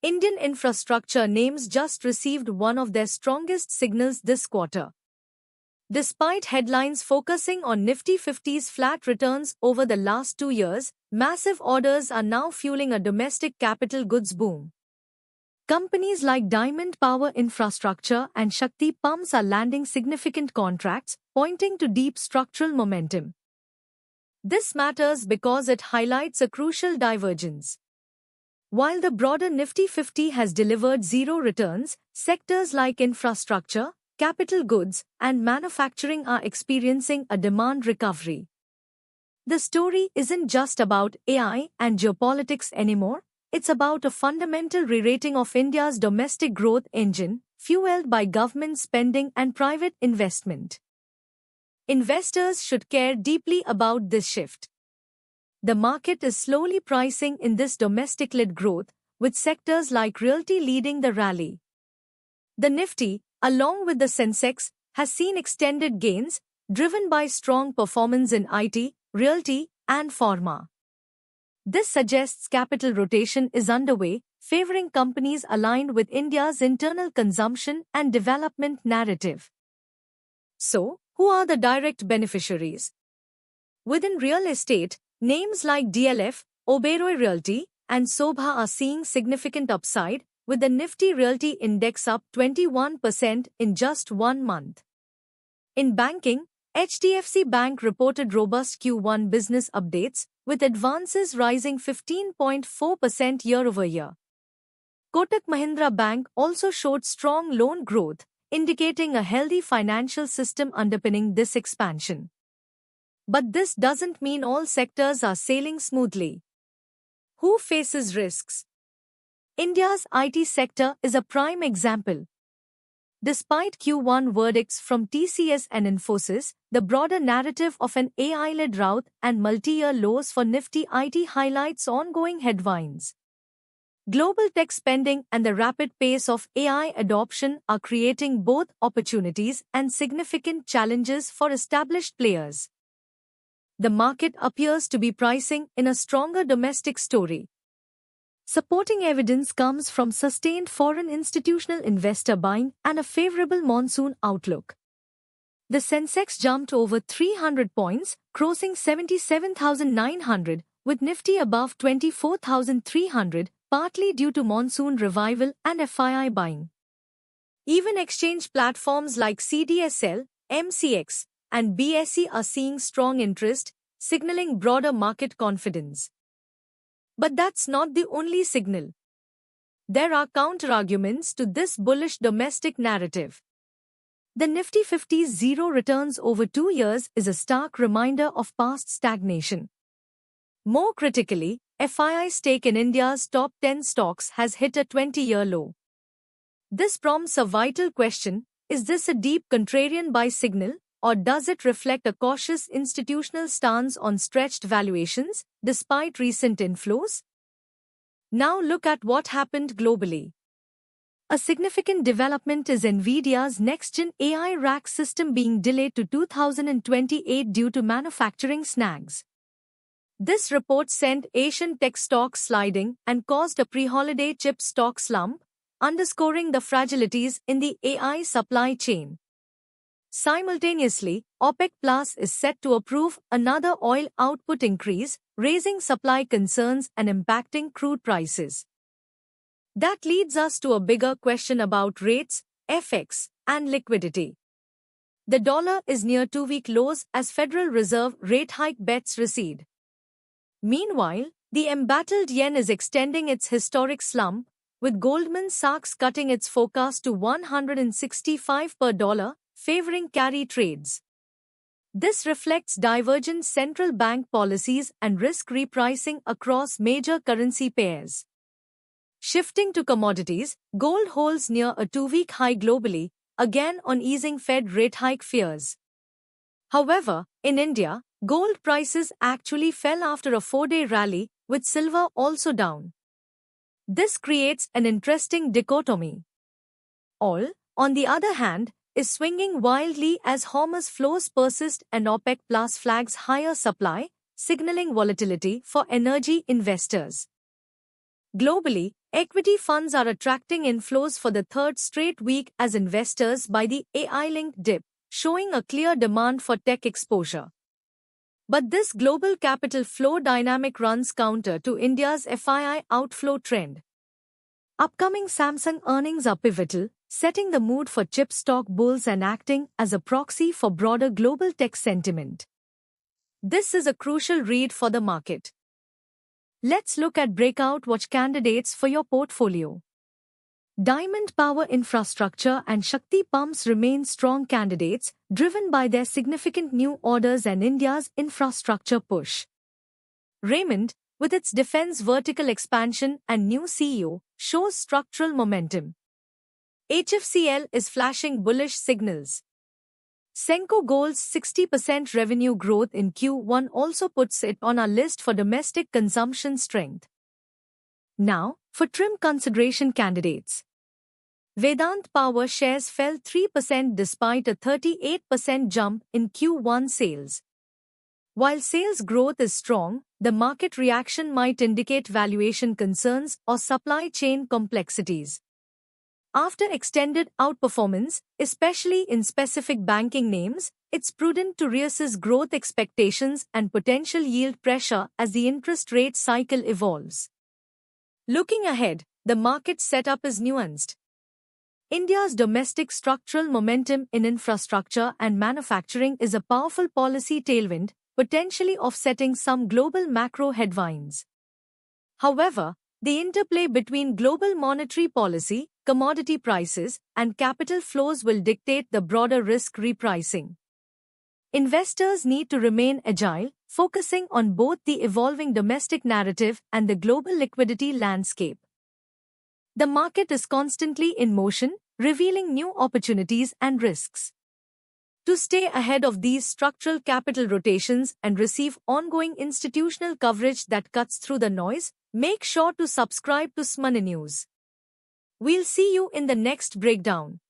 Indian infrastructure names just received one of their strongest signals this quarter. Despite headlines focusing on Nifty 50's flat returns over the last 2 years, massive orders are now fueling a domestic capital goods boom. Companies like Diamond Power Infrastructure and Shakti Pumps are landing significant contracts, pointing to deep structural momentum. This matters because it highlights a crucial divergence. While the broader Nifty 50 has delivered zero returns, sectors like infrastructure, capital goods, and manufacturing are experiencing a demand recovery. The story isn't just about AI and geopolitics anymore. It's about a fundamental re-rating of India's domestic growth engine, fueled by government spending and private investment. Investors should care deeply about this shift. The market is slowly pricing in this domestic-led growth, with sectors like realty leading the rally. The Nifty, along with the Sensex, has seen extended gains, driven by strong performance in IT, realty, and pharma. This suggests capital rotation is underway, favoring companies aligned with India's internal consumption and development narrative. So, who are the direct beneficiaries? Within real estate, names like DLF, Oberoi Realty, and Sobha are seeing significant upside, with the Nifty Realty Index up 21% in just 1 month. In banking, HDFC Bank reported robust Q1 business updates, with advances rising 15.4% year-over-year. Kotak Mahindra Bank also showed strong loan growth, indicating a healthy financial system underpinning this expansion. But this doesn't mean all sectors are sailing smoothly. Who faces risks? India's IT sector is a prime example. Despite Q1 verdicts from TCS and Infosys, the broader narrative of an AI-led rout and multi-year lows for Nifty IT highlights ongoing headwinds. Global tech spending and the rapid pace of AI adoption are creating both opportunities and significant challenges for established players. The market appears to be pricing in a stronger domestic story. Supporting evidence comes from sustained foreign institutional investor buying and a favorable monsoon outlook. The Sensex jumped over 300 points, crossing 77,900, with Nifty above 24,300, partly due to monsoon revival and FII buying. Even exchange platforms like CDSL, MCX, and BSE are seeing strong interest, signaling broader market confidence. But that's not the only signal. There are counterarguments to this bullish domestic narrative. The Nifty 50's zero returns over 2 years is a stark reminder of past stagnation. More critically, FII's stake in India's top 10 stocks has hit a 20-year low. This prompts a vital question: is this a deep contrarian buy signal, or does it reflect a cautious institutional stance on stretched valuations, despite recent inflows? Now look at what happened globally. A significant development is NVIDIA's next-gen AI rack system being delayed to 2028 due to manufacturing snags. This report sent Asian tech stocks sliding and caused a pre-holiday chip stock slump, underscoring the fragilities in the AI supply chain. Simultaneously, OPEC Plus is set to approve another oil output increase, raising supply concerns and impacting crude prices. That leads us to a bigger question about rates, FX, and liquidity. The dollar is near 2-week lows as Federal Reserve rate hike bets recede. Meanwhile, the embattled yen is extending its historic slump, with Goldman Sachs cutting its forecast to 165 per dollar, favoring carry trades. This reflects divergent central bank policies and risk repricing across major currency pairs. Shifting to commodities, gold holds near a 2-week high globally, again on easing Fed rate hike fears. However, in India, gold prices actually fell after a 4-day rally, with silver also down. This creates an interesting dichotomy. Oil, on the other hand, is swinging wildly as Hormuz flows persist and OPEC Plus flags higher supply, signaling volatility for energy investors. Globally, equity funds are attracting inflows for the third straight week as investors buy the AI-linked dip, showing a clear demand for tech exposure. But this global capital flow dynamic runs counter to India's FII outflow trend. Upcoming Samsung earnings are pivotal, setting the mood for chip stock bulls and acting as a proxy for broader global tech sentiment. This is a crucial read for the market. Let's look at breakout watch candidates for your portfolio. Diamond Power Infrastructure and Shakti Pumps remain strong candidates, driven by their significant new orders and India's infrastructure push. Raymond, with its defense vertical expansion and new CEO, shows structural momentum. HFCL is flashing bullish signals. Senco Gold's 60% revenue growth in Q1 also puts it on our list for domestic consumption strength. Now, for trim consideration candidates. Vedant Power shares fell 3% despite a 38% jump in Q1 sales. While sales growth is strong, the market reaction might indicate valuation concerns or supply chain complexities. After extended outperformance, especially in specific banking names, it's prudent to reassess growth expectations and potential yield pressure as the interest rate cycle evolves. Looking ahead, the market setup is nuanced. India's domestic structural momentum in infrastructure and manufacturing is a powerful policy tailwind, potentially offsetting some global macro headwinds. However, the interplay between global monetary policy, commodity prices, and capital flows will dictate the broader risk repricing. Investors need to remain agile, focusing on both the evolving domestic narrative and the global liquidity landscape. The market is constantly in motion, revealing new opportunities and risks. To stay ahead of these structural capital rotations and receive ongoing institutional coverage that cuts through the noise, make sure to subscribe to SMANI News. We'll see you in the next breakdown.